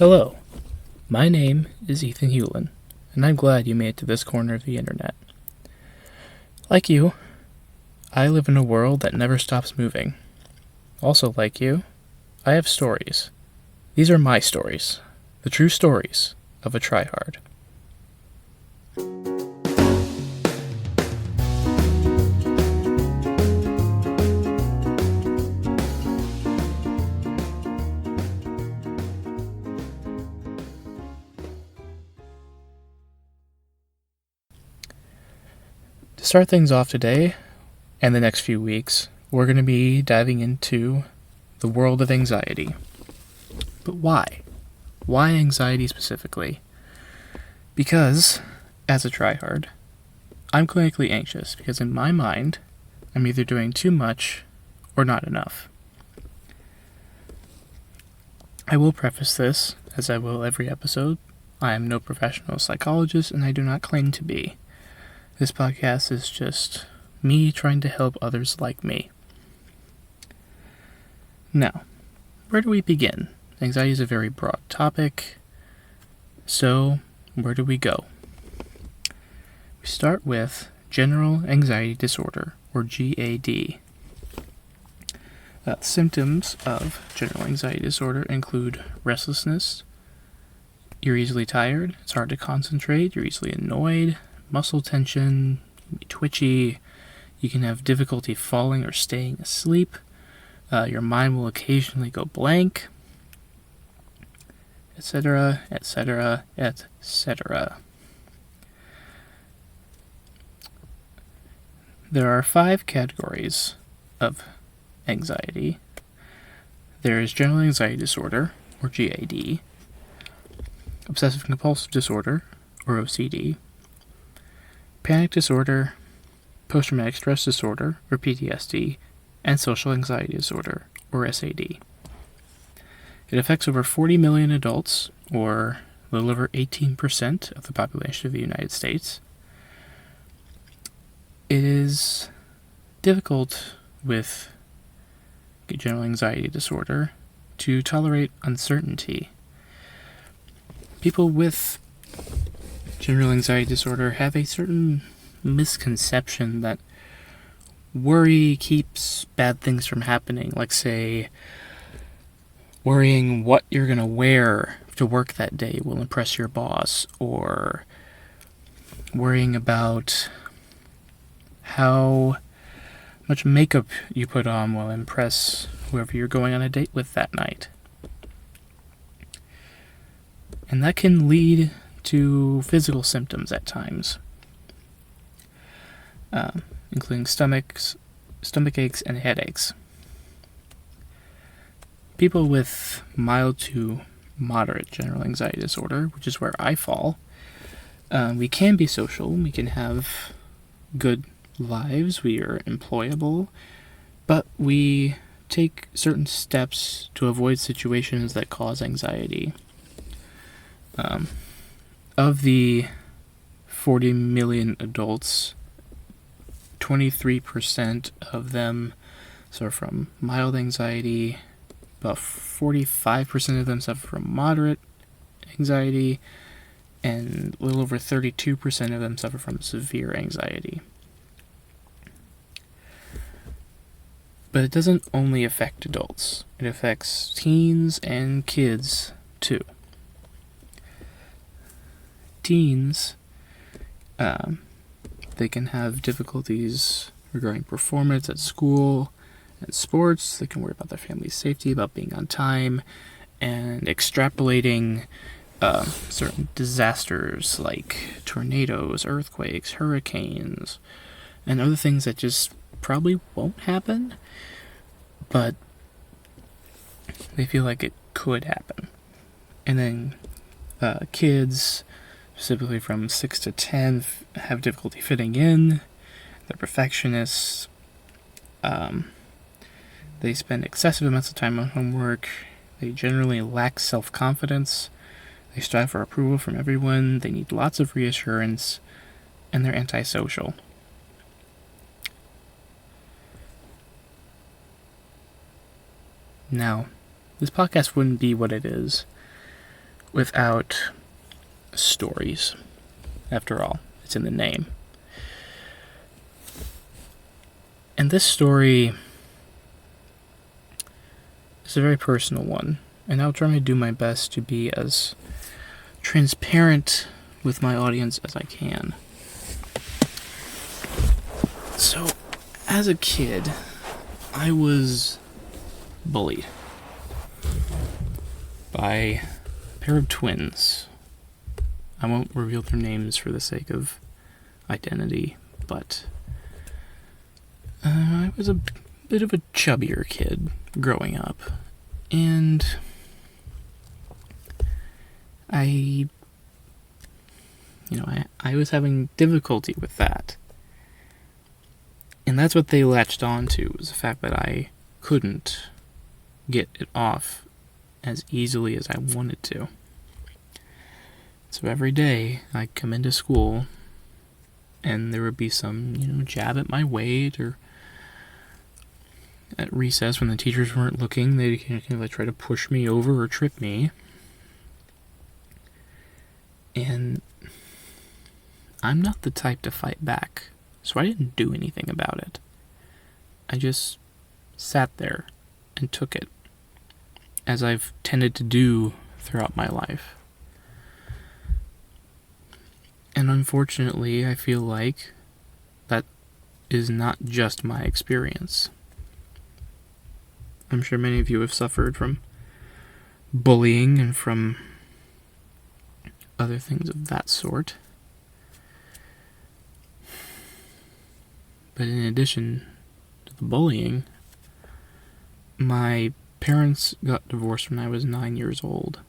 Hello, my name is Ethan Hewlin, and I'm glad you made it to this corner of the internet. Like you, I live in a world that never stops moving. Also like you, I have stories. These are my stories, the true stories of a tryhard. To start things off today, and the next few weeks, we're going to be diving into the world of anxiety. But why? Why anxiety specifically? Because, as a tryhard, I'm clinically anxious because in my mind, I'm either doing too much or not enough. I will preface this, as I will every episode. I am no professional psychologist and I do not claim to be. This podcast is just me trying to help others like me. Now, where do we begin? Anxiety is a very broad topic, so where do we go? We start with general anxiety disorder, or GAD. Symptoms of general anxiety disorder include restlessness, you're easily tired, it's hard to concentrate, you're easily annoyed, muscle tension, you can be twitchy, you can have difficulty falling or staying asleep, your mind will occasionally go blank, etc., etc., etc. There are 5 categories of anxiety. There is general anxiety disorder, or GAD, obsessive compulsive disorder, or OCD, panic disorder, post-traumatic stress disorder, or PTSD, and social anxiety disorder, or SAD. It affects over 40 million adults, or a little over 18% of the population of the United States. It is difficult with general anxiety disorder to tolerate uncertainty. People with general anxiety disorder have a certain misconception that worry keeps bad things from happening, like, say, worrying what you're going to wear to work that day will impress your boss, or worrying about how much makeup you put on will impress whoever you're going on a date with that night. And that can lead to physical symptoms at times, including stomach aches and headaches. People with mild to moderate general anxiety disorder, which is where I fall, we can be social, we can have good lives, we are employable, but we take certain steps to avoid situations that cause anxiety. Of the 40 million adults, 23% of them suffer from mild anxiety, about 45% of them suffer from moderate anxiety, and a little over 32% of them suffer from severe anxiety. But it doesn't only affect adults. It affects teens and kids, too. Teens, they can have difficulties regarding performance at school and sports. They can worry about their family's safety, about being on time, and extrapolating certain disasters like tornadoes, earthquakes, hurricanes, and other things that just probably won't happen, but they feel like it could happen. And then kids, specifically from 6 to 10, have difficulty fitting in. They're perfectionists. They spend excessive amounts of time on homework. They generally lack self-confidence. They strive for approval from everyone. They need lots of reassurance. And they're antisocial. Now, this podcast wouldn't be what it is without stories. After all, it's in the name. And this story is a very personal one, and I'll try to do my best to be as transparent with my audience as I can. So, as a kid, I was bullied by a pair of twins. I won't reveal their names for the sake of identity, but I was a bit of a chubbier kid growing up, and I was having difficulty with that. And that's what they latched on to, was the fact that I couldn't get it off as easily as I wanted to. So every day I'd come into school and there would be some, jab at my weight, or at recess when the teachers weren't looking, they'd try to push me over or trip me. And I'm not the type to fight back, so I didn't do anything about it. I just sat there and took it, as I've tended to do throughout my life. And unfortunately, I feel like that is not just my experience. I'm sure many of you have suffered from bullying and from other things of that sort. But in addition to the bullying, my parents got divorced when I was 9 years old,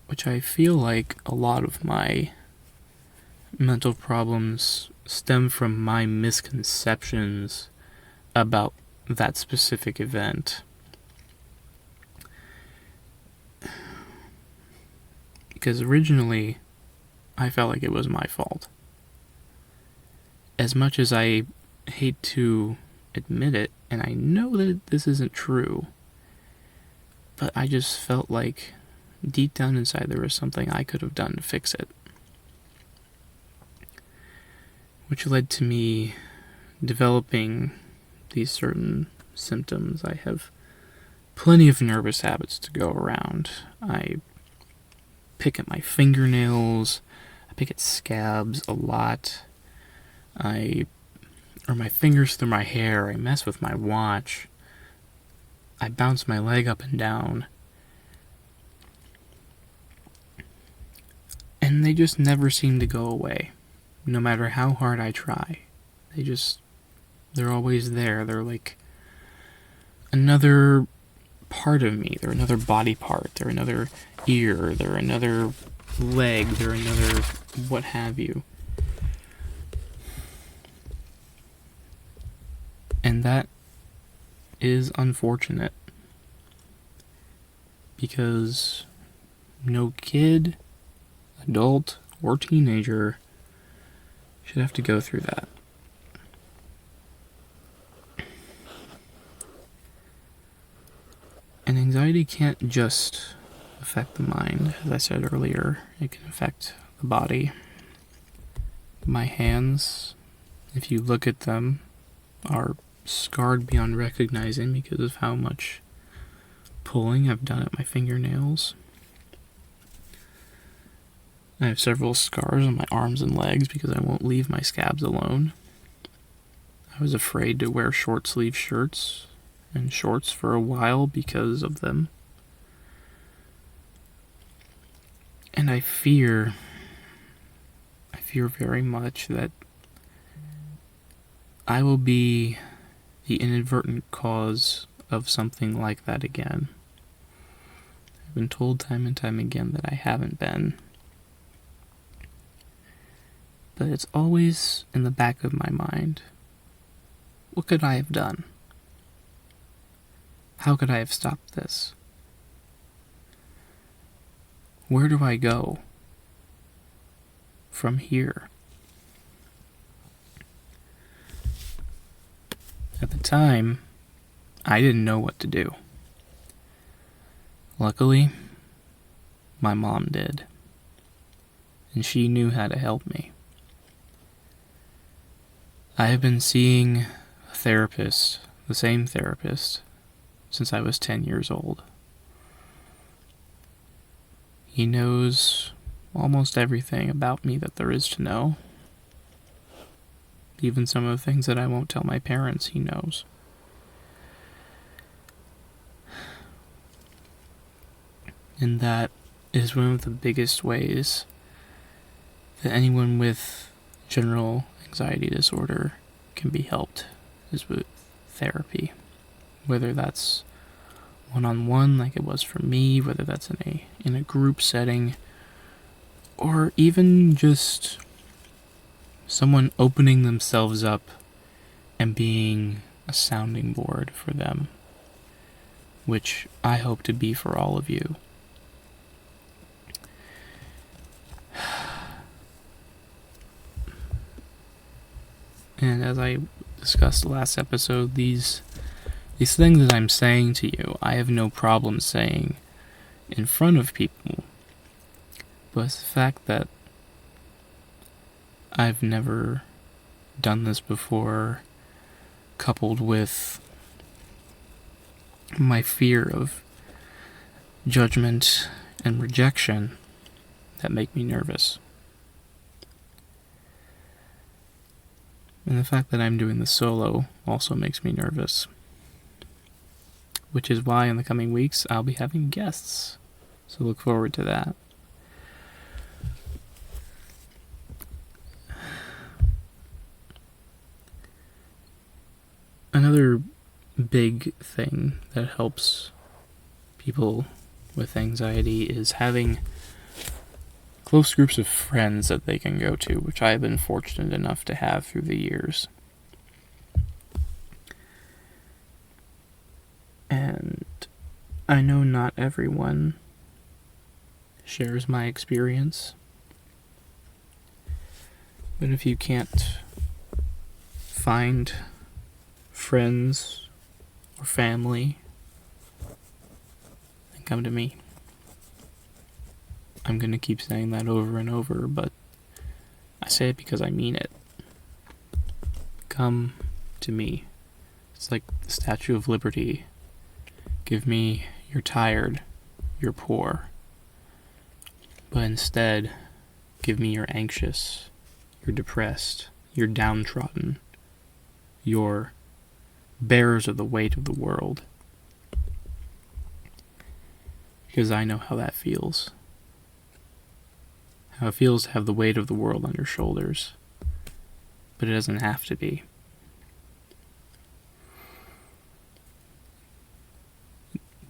which I feel like a lot of my mental problems stem from my misconceptions about that specific event. Because originally, I felt like it was my fault. As much as I hate to admit it, and I know that this isn't true, but I just felt like deep down inside there was something I could have done to fix it. Which led to me developing these certain symptoms. I have plenty of nervous habits to go around. I pick at my fingernails, I pick at scabs a lot. I run my fingers through my hair, I mess with my watch, I bounce my leg up and down. And they just never seem to go away, no matter how hard I try. They're always there. They're like another part of me. They're another body part. They're another ear. They're another leg. They're another what have you. And that is unfortunate, because no kid, adult, or teenager should have to go through that. And anxiety can't just affect the mind, as I said earlier. It can affect the body. My hands, if you look at them, are scarred beyond recognizing because of how much pulling I've done at my fingernails. I have several scars on my arms and legs because I won't leave my scabs alone. I was afraid to wear short sleeve shirts and shorts for a while because of them. And I fear very much that I will be the inadvertent cause of something like that again. I've been told time and time again that I haven't been. But it's always in the back of my mind. What could I have done? How could I have stopped this? Where do I go from here? At the time, I didn't know what to do. Luckily, my mom did. And she knew how to help me. I have been seeing a therapist, the same therapist, since I was 10 years old. He knows almost everything about me that there is to know. Even some of the things that I won't tell my parents, he knows. And that is one of the biggest ways that anyone with general anxiety disorder can be helped, is with therapy. Whether that's one-on-one like it was for me, whether that's in a group setting, or even just someone opening themselves up and being a sounding board for them, which I hope to be for all of you. And as I discussed last episode, these things that I'm saying to you, I have no problem saying in front of people. But it's the fact that I've never done this before, coupled with my fear of judgment and rejection, that make me nervous. And the fact that I'm doing this solo also makes me nervous. Which is why in the coming weeks I'll be having guests. So look forward to that. Another big thing that helps people with anxiety is having close groups of friends that they can go to, which I have been fortunate enough to have through the years. And I know not everyone shares my experience, but if you can't find friends or family, then come to me. I'm going to keep saying that over and over, but I say it because I mean it. Come to me. It's like the Statue of Liberty. Give me you're tired, you're poor. But instead, give me you're anxious, you're depressed, you're downtrodden, you're bearers of the weight of the world. Because I know how that feels. How it feels to have the weight of the world on your shoulders. But it doesn't have to be.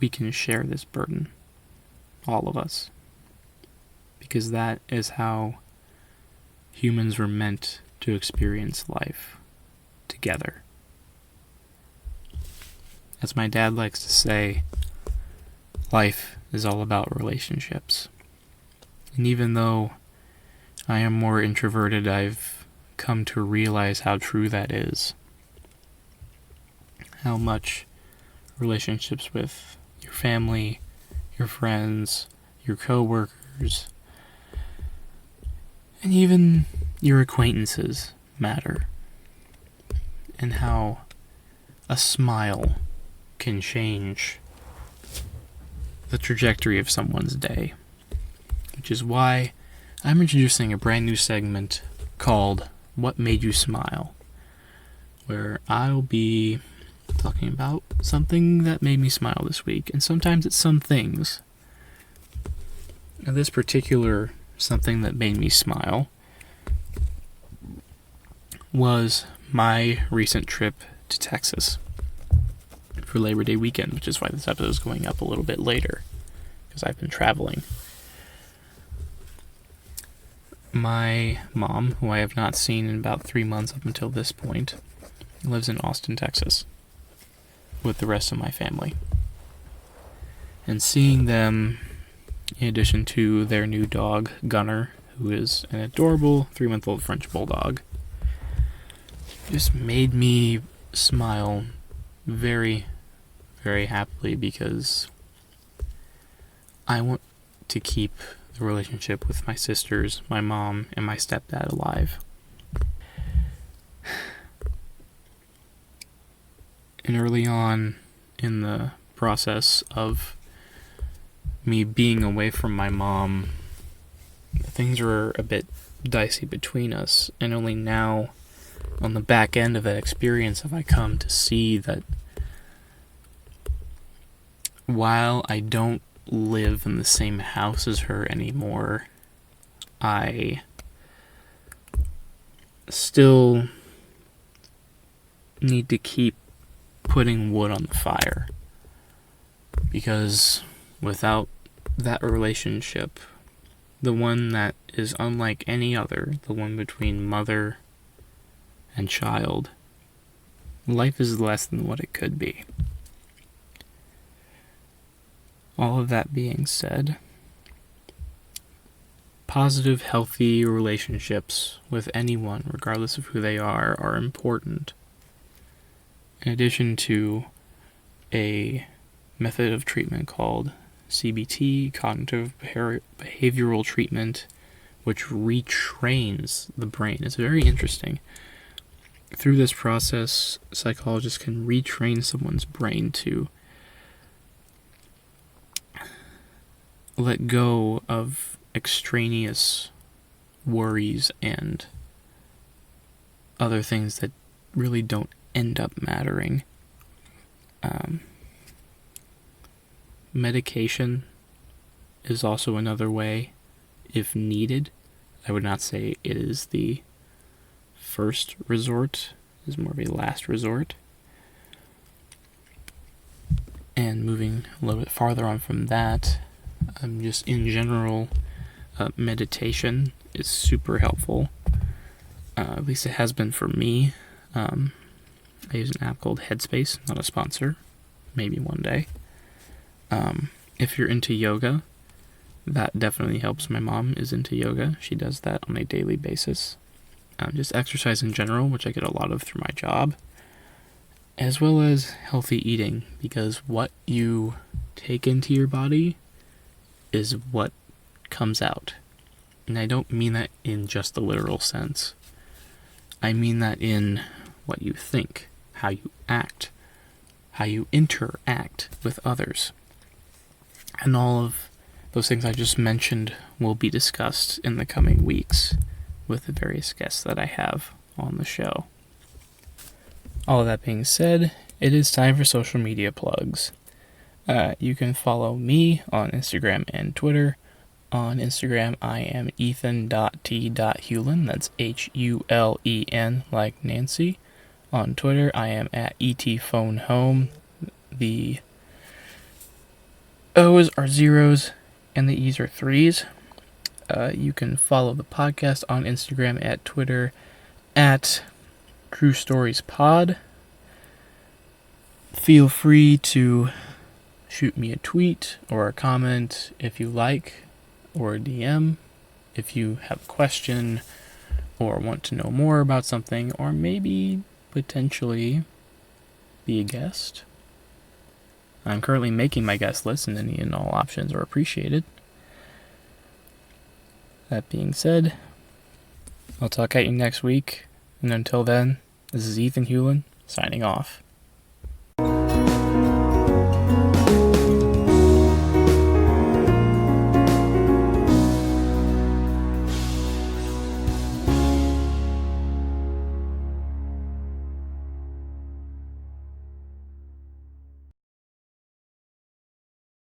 We can share this burden. All of us. Because that is how humans were meant to experience life together. As my dad likes to say, life is all about relationships. And even though I am more introverted, I've come to realize how true that is. How much relationships with your family, your friends, your coworkers, and even your acquaintances matter. And how a smile can change the trajectory of someone's day. Which is why I'm introducing a brand new segment called What Made You Smile, where I'll be talking about something that made me smile this week, and sometimes it's some things. Now, this particular something that made me smile was my recent trip to Texas for Labor Day weekend, which is why this episode is going up a little bit later, because I've been traveling. My mom, who I have not seen in about 3 months up until this point, lives in Austin, Texas, with the rest of my family. And seeing them, in addition to their new dog, Gunner, who is an adorable 3-month-old French bulldog, just made me smile very, very happily, because I want to keep the relationship with my sisters, my mom, and my stepdad alive. And early on in the process of me being away from my mom, things were a bit dicey between us, and only now, on the back end of that experience, have I come to see that while I don't live in the same house as her anymore, I still need to keep putting wood on the fire, because without that relationship, the one that is unlike any other, the one between mother and child, life is less than what it could be. All of that being said, positive, healthy relationships with anyone, regardless of who they are important. In addition to a method of treatment called CBT, cognitive behavioral treatment, which retrains the brain. It's very interesting. Through this process, psychologists can retrain someone's brain to let go of extraneous worries and other things that really don't end up mattering. Medication is also another way, if needed. I would not say it is the first resort, it is more of a last resort. And moving a little bit farther on from that, just in general, meditation is super helpful. At least it has been for me. I use an app called Headspace, not a sponsor, maybe one day. If you're into yoga, that definitely helps. My mom is into yoga. She does that on a daily basis. Just exercise in general, which I get a lot of through my job, as well as healthy eating, because what you take into your body is what comes out. And I don't mean that in just the literal sense. I mean that in what you think, how you act, how you interact with others. And all of those things I just mentioned will be discussed in the coming weeks with the various guests that I have on the show. All of that being said, it is time for social media plugs. You can follow me on Instagram and Twitter. On Instagram, I am ethan.t.hewlin. That's Hulen, like Nancy. On Twitter, I am at etphonehome. The O's are zeros and the E's are threes. You can follow the podcast on Instagram at Twitter at True Stories Pod. Feel free to shoot me a tweet or a comment if you like, or a DM if you have a question or want to know more about something, or maybe potentially be a guest. I'm currently making my guest list, and any and all options are appreciated. That being said, I'll talk at you next week, and until then, this is Ethan Hewlin, signing off.